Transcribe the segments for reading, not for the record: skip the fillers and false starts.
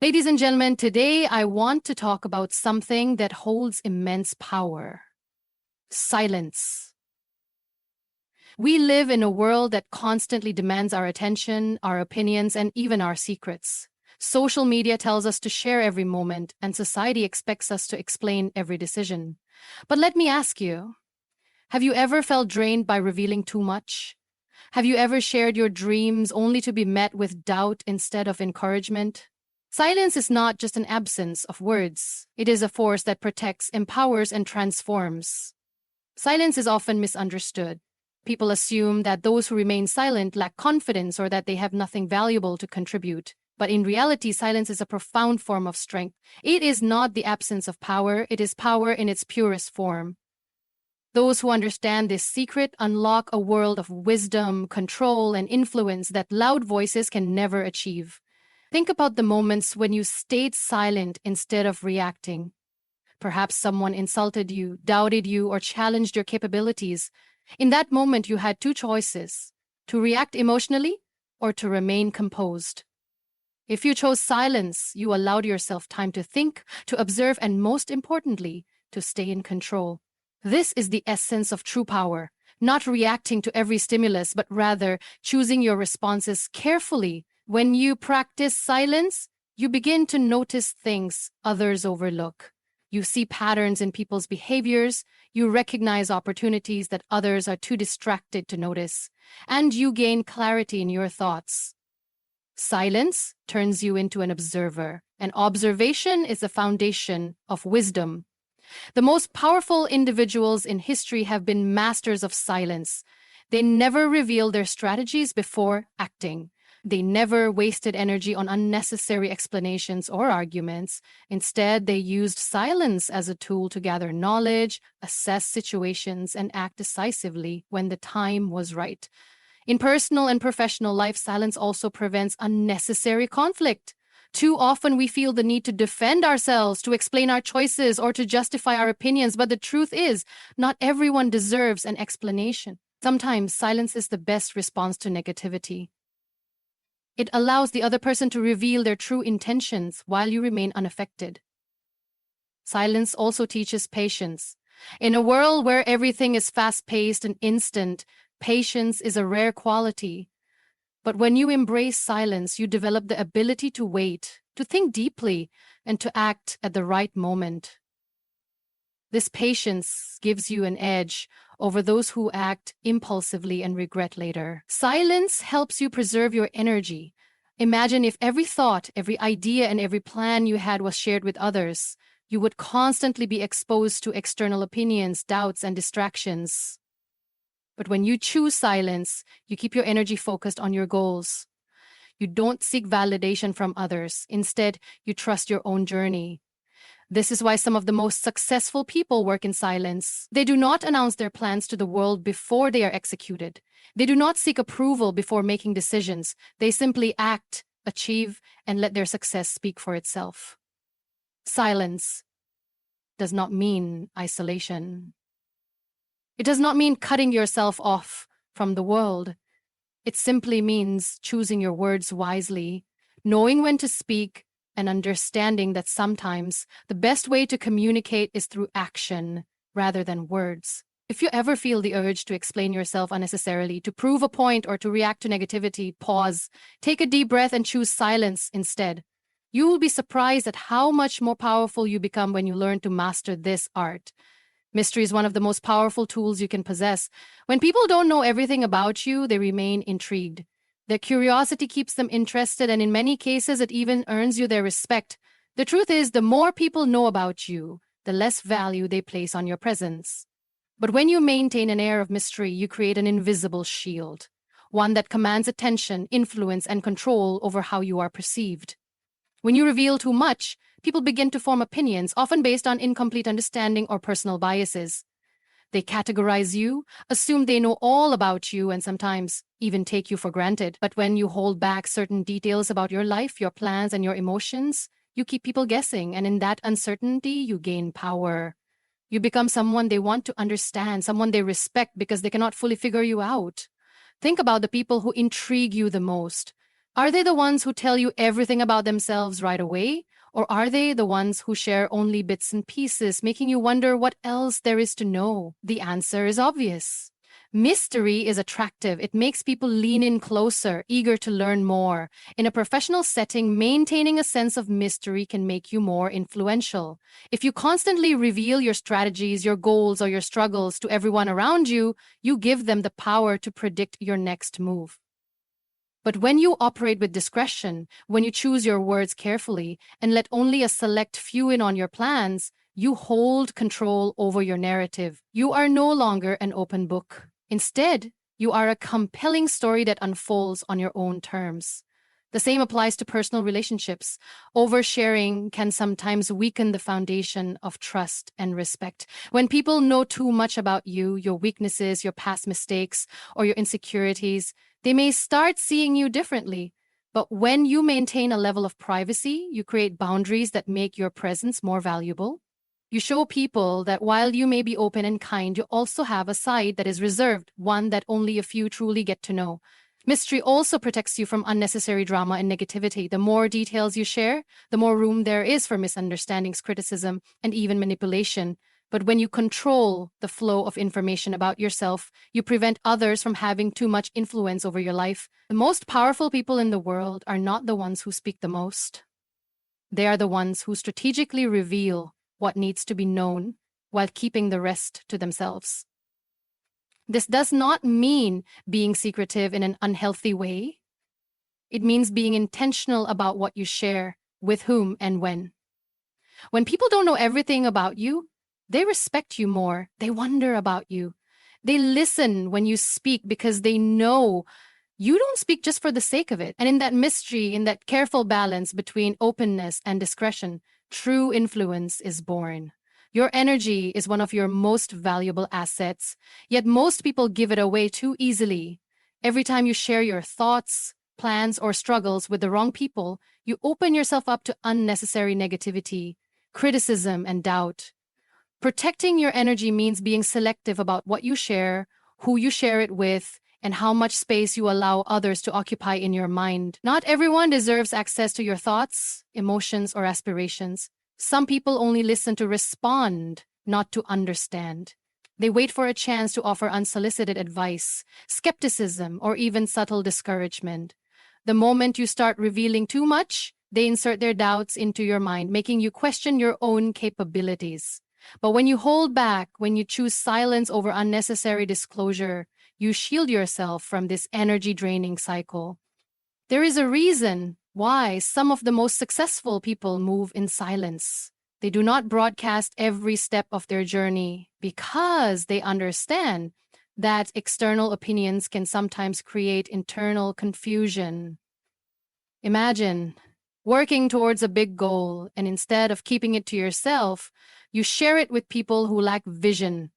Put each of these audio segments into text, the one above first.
Ladies and gentlemen, today I want to talk about something that holds immense power: silence. We live in a world that constantly demands our attention, our opinions, and even our secrets. Social media tells us to share every moment, and society expects us to explain every decision. But let me ask you, have you ever felt drained by revealing too much? Have you ever shared your dreams only to be met with doubt instead of encouragement? Silence is not just an absence of words. It is a force that protects, empowers, and transforms. Silence is often misunderstood. People assume that those who remain silent lack confidence or that they have nothing valuable to contribute. But in reality, silence is a profound form of strength. It is not the absence of power, it is power in its purest form. Those who understand this secret unlock a world of wisdom, control, and influence that loud voices can never achieve. Think about the moments when you stayed silent instead of reacting. Perhaps someone insulted you, doubted you, or challenged your capabilities. In that moment, you had two choices: to react emotionally or to remain composed. If you chose silence, you allowed yourself time to think, to observe, and most importantly, to stay in control. This is the essence of true power, not reacting to every stimulus, but rather choosing your responses carefully. When you practice silence, you begin to notice things others overlook. You see patterns in people's behaviors, you recognize opportunities that others are too distracted to notice, and you gain clarity in your thoughts. Silence turns you into an observer, and observation is the foundation of wisdom. The most powerful individuals in history have been masters of silence. They never revealed their strategies before acting. They never wasted energy on unnecessary explanations or arguments. Instead, they used silence as a tool to gather knowledge, assess situations, and act decisively when the time was right. In personal and professional life, silence also prevents unnecessary conflict. Too often we feel the need to defend ourselves, to explain our choices, or to justify our opinions, but the truth is, not everyone deserves an explanation. Sometimes silence is the best response to negativity. It allows the other person to reveal their true intentions while you remain unaffected. Silence also teaches patience. In a world where everything is fast-paced and instant, patience is a rare quality. But when you embrace silence, you develop the ability to wait, to think deeply, and to act at the right moment. This patience gives you an edge over those who act impulsively and regret later. Silence helps you preserve your energy. Imagine if every thought, every idea, and every plan you had was shared with others. You would constantly be exposed to external opinions, doubts, and distractions. But when you choose silence, you keep your energy focused on your goals. You don't seek validation from others. Instead, you trust your own journey. This is why some of the most successful people work in silence. They do not announce their plans to the world before they are executed. They do not seek approval before making decisions. They simply act, achieve, and let their success speak for itself. Silence does not mean isolation. It does not mean cutting yourself off from the world. It simply means choosing your words wisely, knowing when to speak, and understanding that sometimes the best way to communicate is through action rather than words. If you ever feel the urge to explain yourself unnecessarily, to prove a point, or to react to negativity, pause, take a deep breath, and choose silence instead. You will be surprised at how much more powerful you become when you learn to master this art. Mystery is one of the most powerful tools you can possess. When people don't know everything about you, they remain intrigued. Their curiosity keeps them interested, and in many cases, it even earns you their respect. The truth is, the more people know about you, the less value they place on your presence. But when you maintain an air of mystery, you create an invisible shield, one that commands attention, influence, and control over how you are perceived. When you reveal too much, people begin to form opinions, often based on incomplete understanding or personal biases. They categorize you, assume they know all about you, and sometimes even take you for granted. But when you hold back certain details about your life, your plans, and your emotions, you keep people guessing, and in that uncertainty, you gain power. You become someone they want to understand, someone they respect because they cannot fully figure you out. Think about the people who intrigue you the most. Are they the ones who tell you everything about themselves right away? Or are they the ones who share only bits and pieces, making you wonder what else there is to know? The answer is obvious. Mystery is attractive. It makes people lean in closer, eager to learn more. In a professional setting, maintaining a sense of mystery can make you more influential. If you constantly reveal your strategies, your goals, or your struggles to everyone around you, you give them the power to predict your next move. But when you operate with discretion, when you choose your words carefully and let only a select few in on your plans, you hold control over your narrative. You are no longer an open book. Instead, you are a compelling story that unfolds on your own terms. The same applies to personal relationships. Oversharing can sometimes weaken the foundation of trust and respect. When people know too much about you, your weaknesses, your past mistakes, or your insecurities, they may start seeing you differently. But when you maintain a level of privacy, you create boundaries that make your presence more valuable. You show people that while you may be open and kind, you also have a side that is reserved, one that only a few truly get to know. Mystery also protects you from unnecessary drama and negativity. The more details you share, the more room there is for misunderstandings, criticism, and even manipulation. But when you control the flow of information about yourself, you prevent others from having too much influence over your life. The most powerful people in the world are not the ones who speak the most. They are the ones who strategically reveal what needs to be known while keeping the rest to themselves. This does not mean being secretive in an unhealthy way. It means being intentional about what you share, with whom, and when. When people don't know everything about you, they respect you more. They wonder about you. They listen when you speak because they know you don't speak just for the sake of it. And in that mystery, in that careful balance between openness and discretion, true influence is born. Your energy is one of your most valuable assets, yet most people give it away too easily. Every time you share your thoughts, plans, or struggles with the wrong people, you open yourself up to unnecessary negativity, criticism, and doubt. Protecting your energy means being selective about what you share, who you share it with, and how much space you allow others to occupy in your mind. Not everyone deserves access to your thoughts, emotions, or aspirations. Some people only listen to respond, not to understand. They wait for a chance to offer unsolicited advice, skepticism, or even subtle discouragement. The moment you start revealing too much, they insert their doubts into your mind, making you question your own capabilities. But when you hold back, when you choose silence over unnecessary disclosure, you shield yourself from this energy-draining cycle. There is a reason why some of the most successful people move in silence. They do not broadcast every step of their journey because they understand that external opinions can sometimes create internal confusion. Imagine working towards a big goal, and instead of keeping it to yourself, you share it with people who lack vision.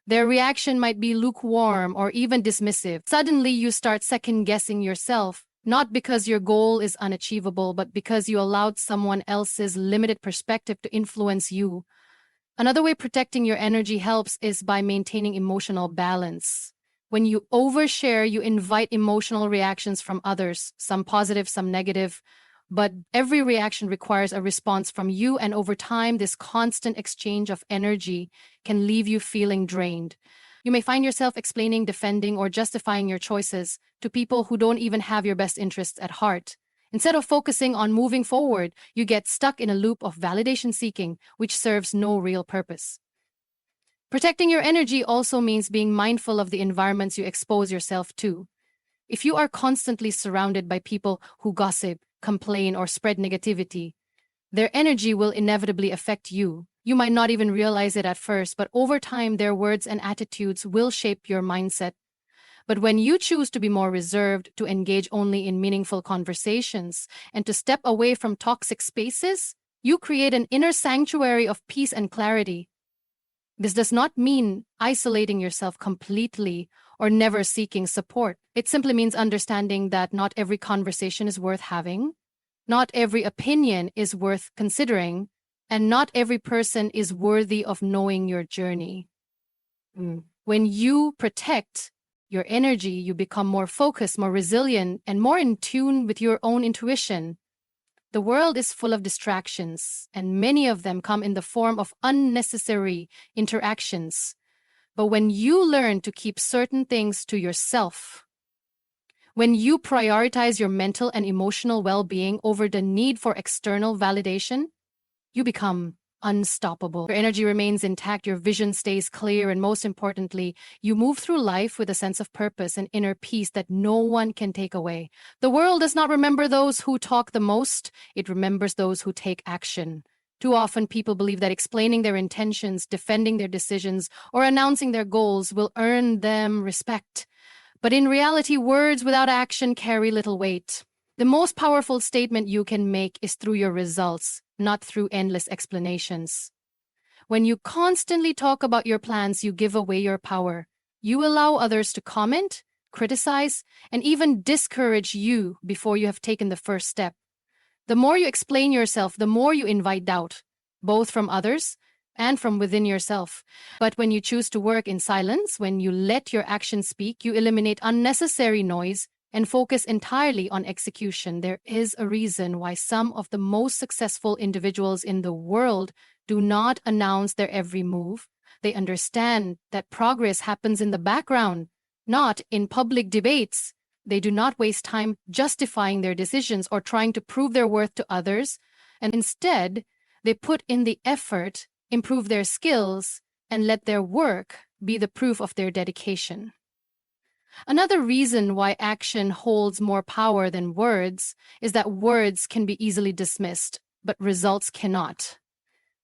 Their reaction might be lukewarm or even dismissive. Suddenly, you start second-guessing yourself, not because your goal is unachievable, but because you allowed someone else's limited perspective to influence you. Another way protecting your energy helps is by maintaining emotional balance. When you overshare, you invite emotional reactions from others, some positive, some negative, but every reaction requires a response from you, and over time, this constant exchange of energy can leave you feeling drained. You may find yourself explaining, defending, or justifying your choices to people who don't even have your best interests at heart. Instead of focusing on moving forward, you get stuck in a loop of validation seeking, which serves no real purpose. Protecting your energy also means being mindful of the environments you expose yourself to. If you are constantly surrounded by people who gossip, complain, or spread negativity, their energy will inevitably affect you. You might not even realize it at first, but over time, their words and attitudes will shape your mindset. But when you choose to be more reserved, to engage only in meaningful conversations, and to step away from toxic spaces, you create an inner sanctuary of peace and clarity. This does not mean isolating yourself completely or never seeking support. It simply means understanding that not every conversation is worth having, not every opinion is worth considering, and not every person is worthy of knowing your journey. When you protect your energy, you become more focused, more resilient, and more in tune with your own intuition. The world is full of distractions, and many of them come in the form of unnecessary interactions. But when you learn to keep certain things to yourself, when you prioritize your mental and emotional well-being over the need for external validation, you become unstoppable. Your energy remains intact, your vision stays clear, and most importantly, you move through life with a sense of purpose and inner peace that no one can take away. The world does not remember those who talk the most, it remembers those who take action. Too often, people believe that explaining their intentions, defending their decisions, or announcing their goals will earn them respect. But in reality, words without action carry little weight. The most powerful statement you can make is through your results, not through endless explanations. When you constantly talk about your plans, you give away your power. You allow others to comment, criticize, and even discourage you before you have taken the first step. The more you explain yourself, the more you invite doubt, both from others and from within yourself. But when you choose to work in silence, when you let your actions speak, you eliminate unnecessary noise and focus entirely on execution. There is a reason why some of the most successful individuals in the world do not announce their every move. They understand that progress happens in the background, not in public debates. They do not waste time justifying their decisions or trying to prove their worth to others, and instead, they put in the effort, improve their skills, and let their work be the proof of their dedication. Another reason why action holds more power than words is that words can be easily dismissed, but results cannot.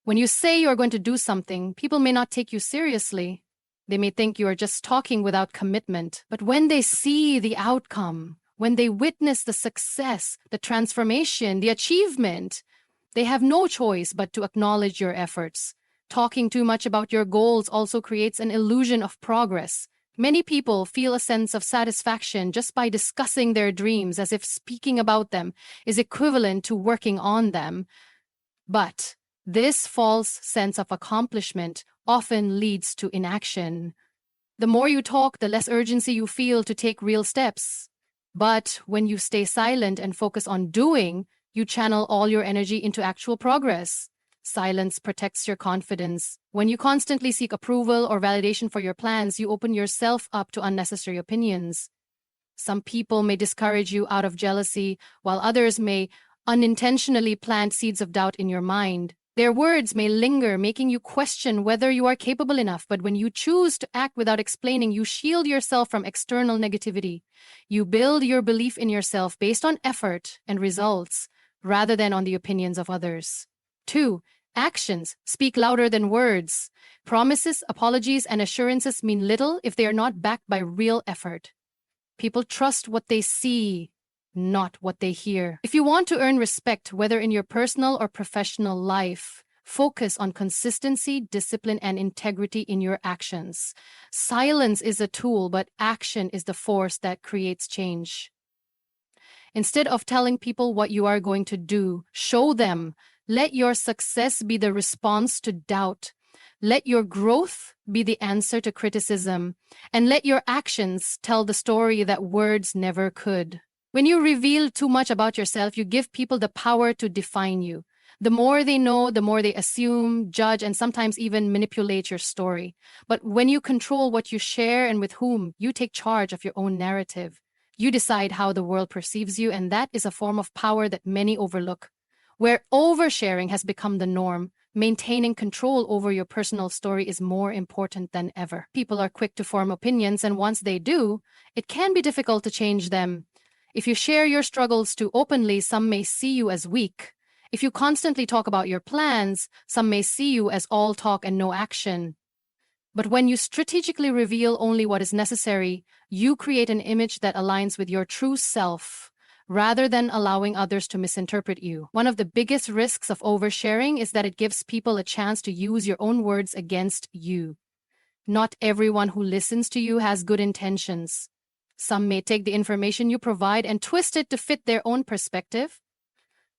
When you say you are going to do something, people may not take you seriously. They may think you are just talking without commitment. But when they see the outcome, when they witness the success, the transformation, the achievement, they have no choice but to acknowledge your efforts. Talking too much about your goals also creates an illusion of progress. Many people feel a sense of satisfaction just by discussing their dreams, as if speaking about them is equivalent to working on them. But this false sense of accomplishment often leads to inaction. The more you talk, the less urgency you feel to take real steps. But when you stay silent and focus on doing, you channel all your energy into actual progress. Silence protects your confidence. When you constantly seek approval or validation for your plans, you open yourself up to unnecessary opinions. Some people may discourage you out of jealousy, while others may unintentionally plant seeds of doubt in your mind. Their words may linger, making you question whether you are capable enough, but when you choose to act without explaining, you shield yourself from external negativity. You build your belief in yourself based on effort and results, rather than on the opinions of others. 2. Actions speak louder than words. Promises, apologies, and assurances mean little if they are not backed by real effort. People trust what they see, not what they hear. If you want to earn respect, whether in your personal or professional life, focus on consistency, discipline, and integrity in your actions. Silence is a tool, but action is the force that creates change. Instead of telling people what you are going to do, show them. Let your success be the response to doubt. Let your growth be the answer to criticism. And let your actions tell the story that words never could. When you reveal too much about yourself, you give people the power to define you. The more they know, the more they assume, judge, and sometimes even manipulate your story. But when you control what you share and with whom, you take charge of your own narrative. You decide how the world perceives you, and that is a form of power that many overlook. Where oversharing has become the norm, maintaining control over your personal story is more important than ever. People are quick to form opinions, and once they do, it can be difficult to change them. If you share your struggles too openly, some may see you as weak. If you constantly talk about your plans, some may see you as all talk and no action. But when you strategically reveal only what is necessary, you create an image that aligns with your true self, rather than allowing others to misinterpret you. One of the biggest risks of oversharing is that it gives people a chance to use your own words against you. Not everyone who listens to you has good intentions. Some may take the information you provide and twist it to fit their own perspective.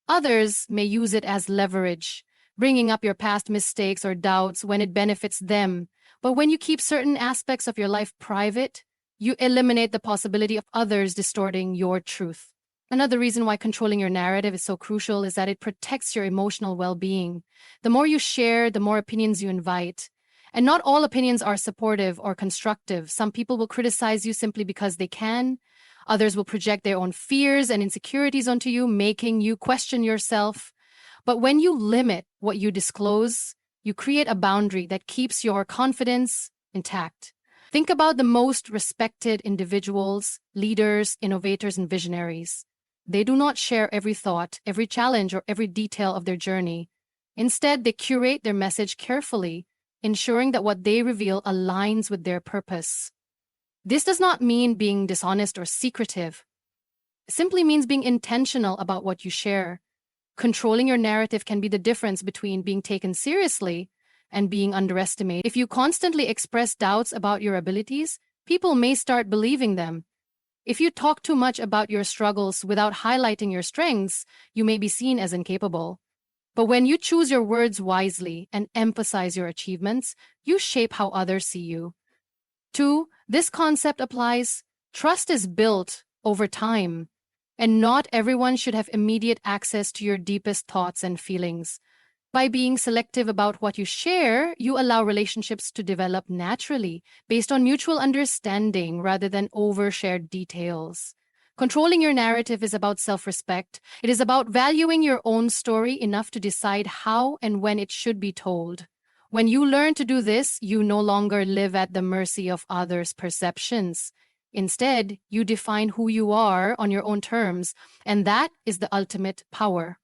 Others may use it as leverage, bringing up your past mistakes or doubts when it benefits them. But when you keep certain aspects of your life private, You eliminate the possibility of others distorting your truth. Another reason why controlling your narrative is so crucial is that it protects your emotional well-being. The more you share, the more opinions you invite. And not all opinions are supportive or constructive. Some people will criticize you simply because they can. Others will project their own fears and insecurities onto you, making you question yourself. But when you limit what you disclose, you create a boundary that keeps your confidence intact. Think about the most respected individuals, leaders, innovators, and visionaries. They do not share every thought, every challenge, or every detail of their journey. Instead, they curate their message carefully, ensuring that what they reveal aligns with their purpose. This does not mean being dishonest or secretive. It simply means being intentional about what you share. Controlling your narrative can be the difference between being taken seriously and being underestimated. If you constantly express doubts about your abilities, people may start believing them. If you talk too much about your struggles without highlighting your strengths, you may be seen as incapable. But when you choose your words wisely and emphasize your achievements, you shape how others see you. 2. This concept applies. Trust is built over time, and not everyone should have immediate access to your deepest thoughts and feelings. By being selective about what you share, you allow relationships to develop naturally, based on mutual understanding rather than overshared details. Controlling your narrative is about self-respect. It is about valuing your own story enough to decide how and when it should be told. When you learn to do this, you no longer live at the mercy of others' perceptions. Instead, you define who you are on your own terms, and that is the ultimate power.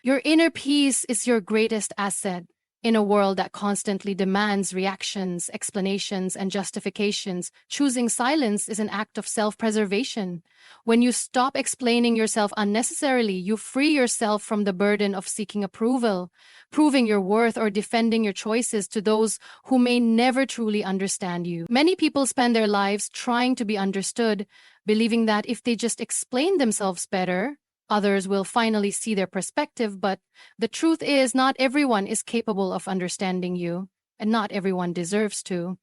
Your inner peace is your greatest asset. In a world that constantly demands reactions, explanations, and justifications, choosing silence is an act of self-preservation. When you stop explaining yourself unnecessarily, you free yourself from the burden of seeking approval, proving your worth, or defending your choices to those who may never truly understand you. Many people spend their lives trying to be understood, believing that if they just explain themselves better, others will finally see their perspective, but the truth is not everyone is capable of understanding you, and not everyone deserves to.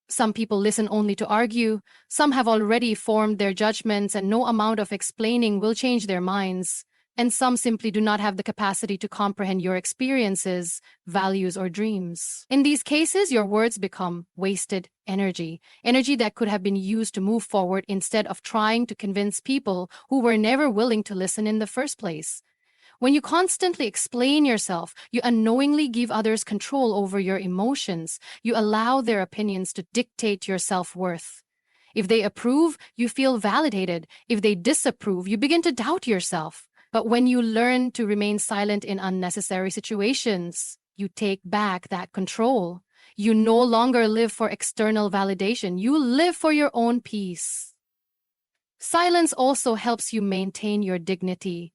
Some people listen only to argue, some have already formed their judgments and no amount of explaining will change their minds, and some simply do not have the capacity to comprehend your experiences, values, or dreams. In these cases, your words become wasted energy that could have been used to move forward instead of trying to convince people who were never willing to listen in the first place. When you constantly explain yourself, you unknowingly give others control over your emotions. You allow their opinions to dictate your self-worth. If they approve, you feel validated. If they disapprove, you begin to doubt yourself. But when you learn to remain silent in unnecessary situations, you take back that control. You no longer live for external validation. You live for your own peace. Silence also helps you maintain your dignity.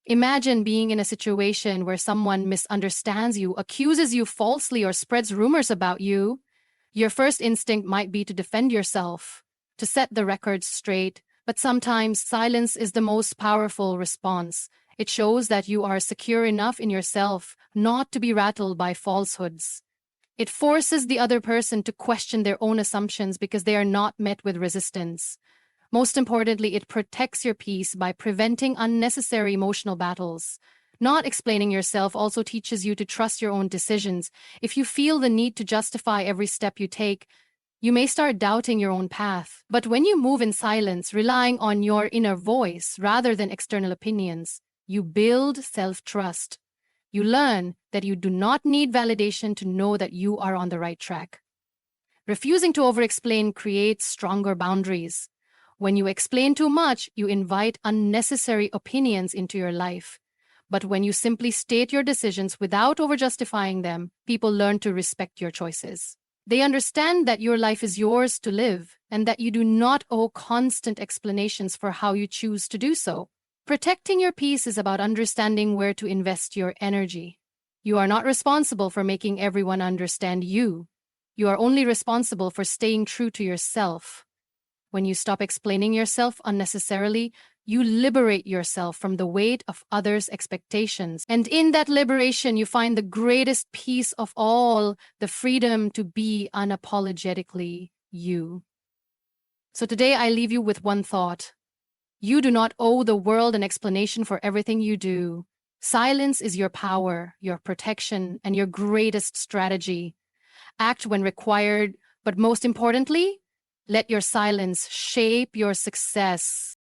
Imagine being in a situation where someone misunderstands you, accuses you falsely, or spreads rumors about you. Your first instinct might be to defend yourself, to set the record straight, but sometimes silence is the most powerful response. It shows that you are secure enough in yourself not to be rattled by falsehoods. It forces the other person to question their own assumptions because they are not met with resistance. Most importantly, it protects your peace by preventing unnecessary emotional battles. Not explaining yourself also teaches you to trust your own decisions. If you feel the need to justify every step you take, you may start doubting your own path. But when you move in silence, relying on your inner voice rather than external opinions, you build self-trust. You learn that you do not need validation to know that you are on the right track. Refusing to over-explain creates stronger boundaries. When you explain too much, you invite unnecessary opinions into your life. But when you simply state your decisions without over-justifying them, people learn to respect your choices. They understand that your life is yours to live and that you do not owe constant explanations for how you choose to do so. Protecting your peace is about understanding where to invest your energy. You are not responsible for making everyone understand you. You are only responsible for staying true to yourself. When you stop explaining yourself unnecessarily, you liberate yourself from the weight of others' expectations. And in that liberation, you find the greatest peace of all, the freedom to be unapologetically you. So today I leave you with one thought. You do not owe the world an explanation for everything you do. Silence is your power, your protection, and your greatest strategy. Act when required, but most importantly, let your silence shape your success.